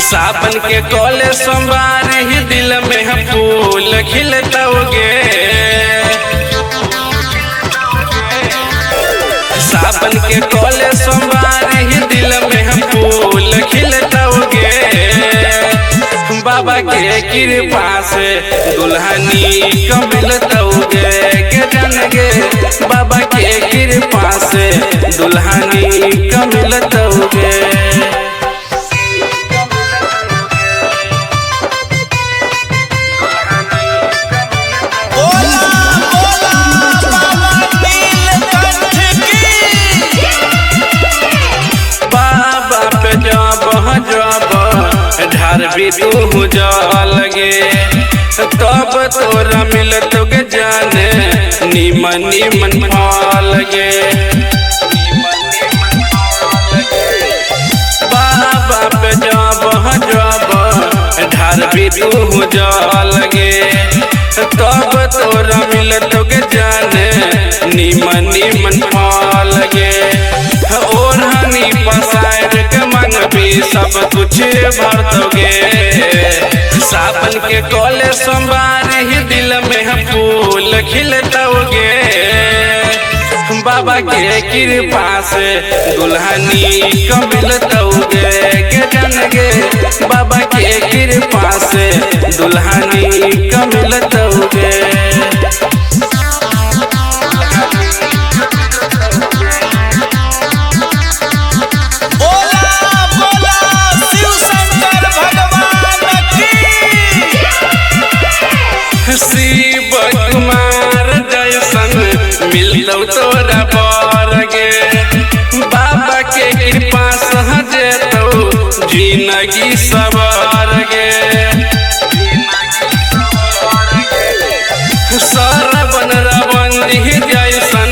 सावन के कोले सोमवार ही दिल में हम फूल खिलतोगे। सावन के कोले सोमवार ही दिल में हम फूल खिलतोगे। बाबा के कृपा से दुल्हनी को मिलतोगे के जनगे। बाबा के कृपा से दुल्हनी को मिलतोगे। ढार भी तू जा लगे तब तोरा मिलतोगे जाने नीमन नीमन लगे। बाबा पे जब ढार भी तू जा लगे तब तोरा मिलतोगे जाने नीमन नीमन लगे। ओढ़नी पसार के मन भी सब कुछ भरतोगे। सावन के कोले सोमवार ही दिल में हम फूल खिलतोगे। बाबा के कृपा से दुल्हनी को मिलतोगे के जनगे। बाबा के कृपा से दुल्हनी को मिलतोगे। शिव कुमार जैसन मिलतौ तोरा पर गे। बाबा के कृपा सहजेतौ जिंदगी सवार गे। सरवन रवंदी जैसन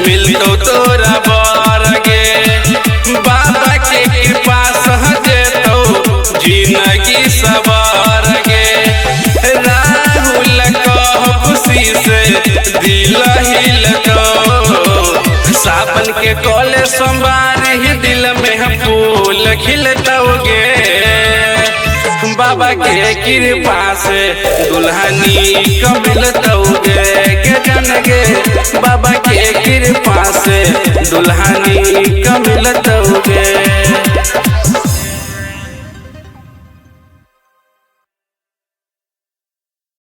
मिलतौ तोरा पर गे। बाबा के कृपा सहजेतौ जिंदगी सवार गे। खुशी से दिल हिलतो। सावन के कोले सोमवार ही दिल में हम फूल खिलतोगे। बाबा के कृपा से दुल्हनी को मिलतोगे के जनगे। बाबा के कृपा से दुल्हनी को मिलतो।